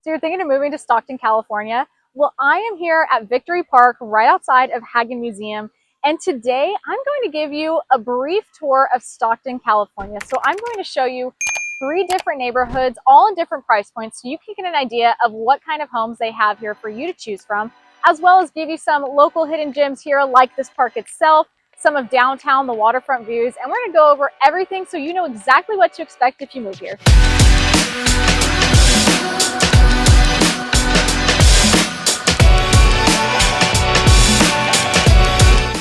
So you're thinking of moving to Stockton, California? Well, I am here at Victory Park right outside of Hagen Museum. And today I'm going to give you a brief tour of Stockton, California. So I'm going to show you 3 different neighborhoods, all in different price points, so you can get an idea of what kind of homes they have here for you to choose from, as well as give you some local hidden gems here like this park itself, some of downtown, the waterfront views, and we're going to go over everything so you know exactly what to expect if you move here.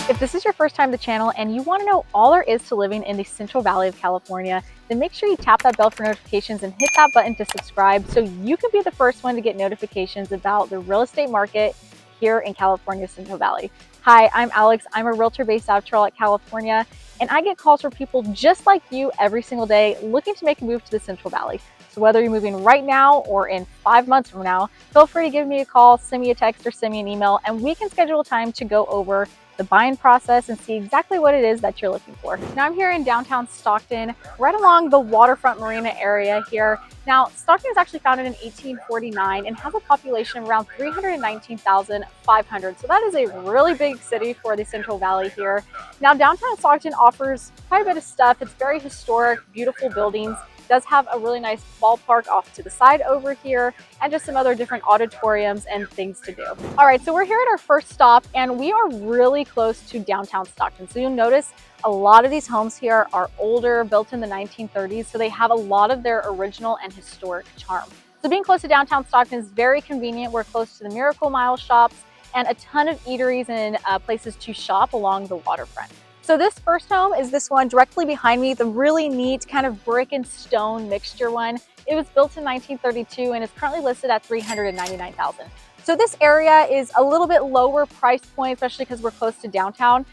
If this is your first time to the channel and you want to know all there is to living in the Central Valley of California, then make sure you tap that bell for notifications and hit that button to subscribe so you can be the first one to get notifications about the real estate market here in California's Central Valley. Hi, I'm Alex. I'm a realtor based out of Charlotte, California, and I get calls from people just like you every single day looking to make a move to the Central Valley. So whether you're moving right now or in 5 months from now, feel free to give me a call, send me a text, or send me an email, and we can schedule a time to go over the buying process and see exactly what it is that you're looking for. Now I'm here in downtown Stockton, right along the Waterfront Marina area here. Now, Stockton was actually founded in 1849 and has a population of around 319,500. So that is a really big city for the Central Valley here. Now, downtown Stockton offers quite a bit of stuff. It's very historic, beautiful buildings. Does have a really nice ballpark off to the side over here, and just some other different auditoriums and things to do. All right, so we're here at our first stop and we are really close to downtown Stockton. So you'll notice a lot of these homes here are older, built in the 1930s, so they have a lot of their original and historic charm. So being close to downtown Stockton is very convenient. We're close to the Miracle Mile shops and a ton of eateries and places to shop along the waterfront. So this first home is this one directly behind me, the really neat kind of brick and stone mixture one. It was built in 1932 and is currently listed at $399,000. So this area is a little bit lower price point, especially because we're close to downtown.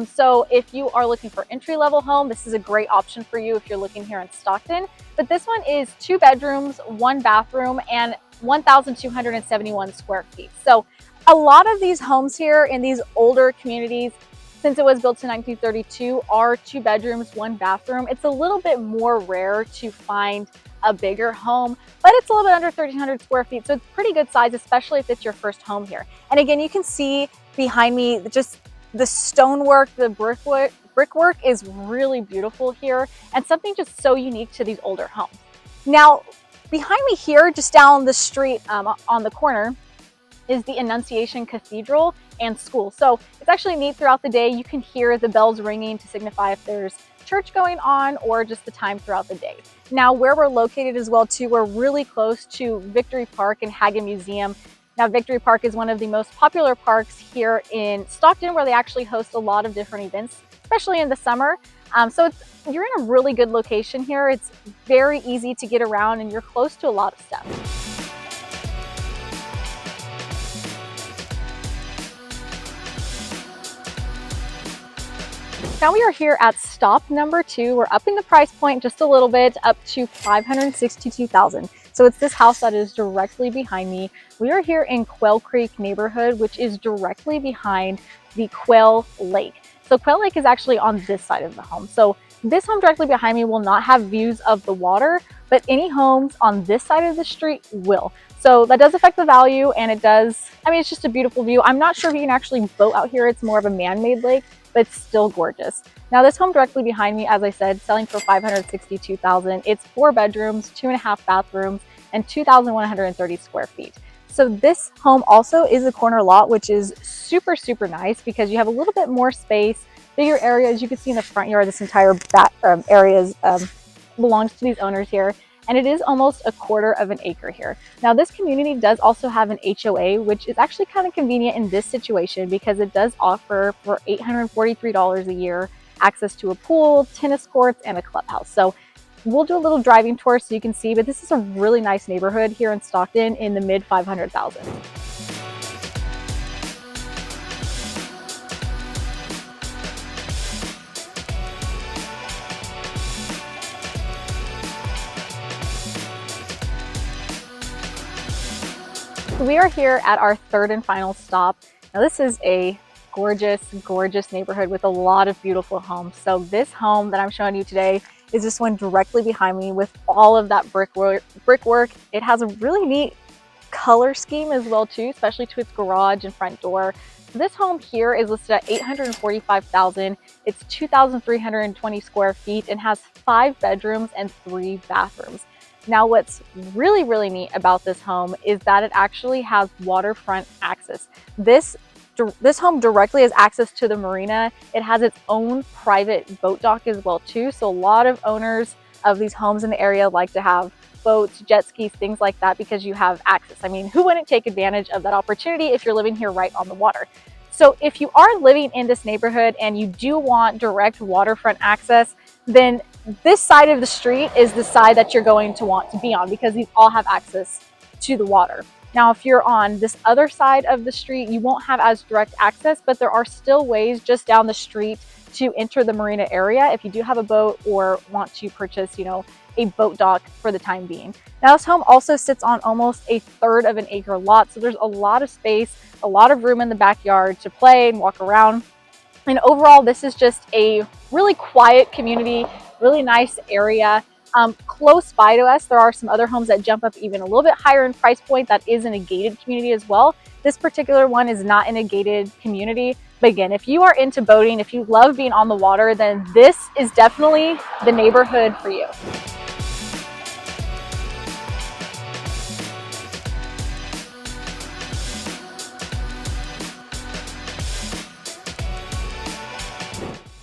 So if you are looking for entry-level home, this is a great option for you if you're looking here in Stockton. But this one is 2 bedrooms, 1 bathroom, and 1,271 square feet. So a lot of these homes here in these older communities, since it was built in 1932, are 2 bedrooms, 1 bathroom. It's a little bit more rare to find a bigger home, but it's a little bit under 1,300 square feet. So it's pretty good size, especially if it's your first home here. And again, you can see behind me, just the stonework, the brickwork is really beautiful here, and something just so unique to these older homes. Now, behind me here, just down the street on the corner, is the Annunciation Cathedral and school. So it's actually neat throughout the day. You can hear the bells ringing to signify if there's church going on or just the time throughout the day. Now, where we're located as well too, we're really close to Victory Park and Hagen Museum. Now, Victory Park is one of the most popular parks here in Stockton, where they actually host a lot of different events, especially in the summer. So you're in a really good location here. It's very easy to get around and you're close to a lot of stuff. Now we are here at stop number 2. We're upping the price point just a little bit, up to $562,000. So it's this house that is directly behind me. We are here in Quail Creek neighborhood, which is directly behind the Quail Lake. So Quail Lake is actually on this side of the home. So this home directly behind me will not have views of the water, but any homes on this side of the street will. So that does affect the value, and it does, I mean, it's just a beautiful view. I'm not sure if you can actually boat out here. It's more of a man-made lake, but it's still gorgeous. Now this home directly behind me, as I said, selling for $562,000. It's 4 bedrooms, 2.5 bathrooms, and 2,130 square feet. So this home also is a corner lot, which is super, super nice because you have a little bit more space, bigger area. As you can see in the front yard, this entire area belongs to these owners here. And it is almost a 1/4 of an acre here. Now this community does also have an HOA, which is actually kind of convenient in this situation because it does offer for $843 a year access to a pool, tennis courts, and a clubhouse. So we'll do a little driving tour so you can see, but this is a really nice neighborhood here in Stockton in the mid 500,000. We are here at our 3rd and final stop. Now this is a gorgeous, gorgeous neighborhood with a lot of beautiful homes. So this home that I'm showing you today is this one directly behind me with all of that brickwork. It has a really neat color scheme as well too, especially to its garage and front door. This home here is listed at $845,000. It's 2,320 square feet and has 5 bedrooms and 3 bathrooms. Now, what's really neat about this home is that it actually has waterfront access. This home directly has access to the marina. It has its own private boat dock as well too. So a lot of owners of these homes in the area like to have boats, jet skis, things like that because you have access. I mean, who wouldn't take advantage of that opportunity if you're living here right on the water? So if you are living in this neighborhood and you do want direct waterfront access, then this side of the street is the side that you're going to want to be on because these all have access to the water. Now, if you're on this other side of the street, you won't have as direct access, but there are still ways just down the street to enter the marina area if you do have a boat or want to purchase, a boat dock for the time being. Now, this home also sits on almost 1/3 of an acre lot, so there's a lot of space, a lot of room in the backyard to play and walk around. And overall, this is just a really quiet community, really nice area. Close by to us, there are some other homes that jump up even a little bit higher in price point that is in a gated community as well. This particular one is not in a gated community. But again, if you are into boating, if you love being on the water, then this is definitely the neighborhood for you.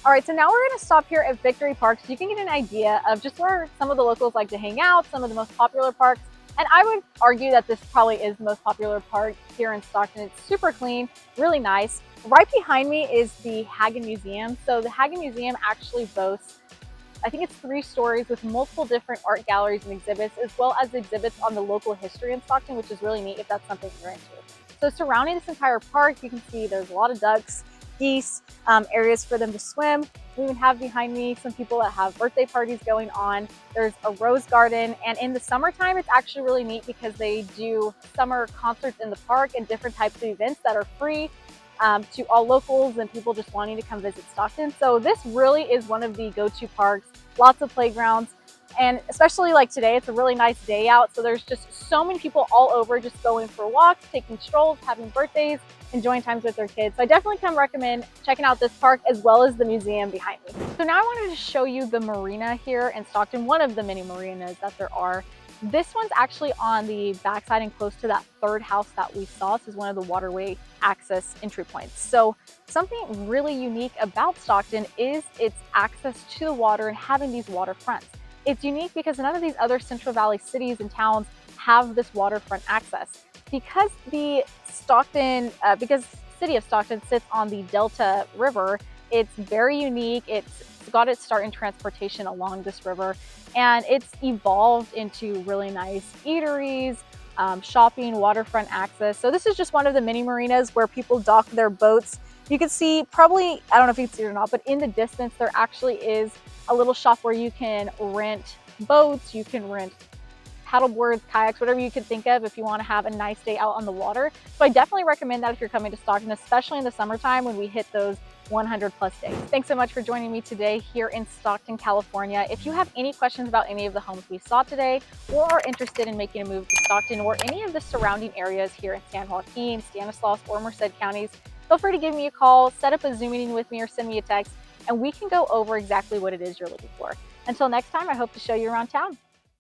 All right, so now we're gonna stop here at Victory Park so you can get an idea of just where some of the locals like to hang out, some of the most popular parks. And I would argue that this probably is the most popular park here in Stockton. It's super clean, really nice. Right behind me is the Hagen Museum. So the Hagen Museum actually boasts, I think it's 3 stories with multiple different art galleries and exhibits, as well as exhibits on the local history in Stockton, which is really neat if that's something you're into. So surrounding this entire park, you can see there's a lot of ducks, geese, areas for them to swim. We even have behind me some people that have birthday parties going on. There's a rose garden, and in the summertime, it's actually really neat because they do summer concerts in the park and different types of events that are free to all locals and people just wanting to come visit Stockton. So this really is one of the go-to parks, lots of playgrounds. And especially like today, it's a really nice day out. So there's just so many people all over just going for walks, taking strolls, having birthdays, enjoying times with their kids. So I definitely come recommend checking out this park as well as the museum behind me. So now I wanted to show you the marina here in Stockton, one of the many marinas that there are. This one's actually on the backside and close to that 3rd house that we saw. This is one of the waterway access entry points. So something really unique about Stockton is its access to the water and having these waterfronts. It's unique because none of these other Central Valley cities and towns have this waterfront access. Because the city of Stockton sits on the Delta River, it's very unique. It's got its start in transportation along this river, and it's evolved into really nice eateries, shopping, waterfront access. So this is just one of the mini marinas where people dock their boats. You can see probably, I don't know if you can see it or not, but in the distance, there actually is a little shop where you can rent boats, you can rent paddleboards, kayaks, whatever you could think of if you want to have a nice day out on the water. So I definitely recommend that if you're coming to Stockton, especially in the summertime when we hit those 100+ days. Thanks so much for joining me today here in Stockton, California. If you have any questions about any of the homes we saw today or are interested in making a move to Stockton or any of the surrounding areas here in San Joaquin, Stanislaus, or Merced counties, feel free to give me a call, set up a Zoom meeting with me, or send me a text, and we can go over exactly what it is you're looking for. Until next time, I hope to show you around town.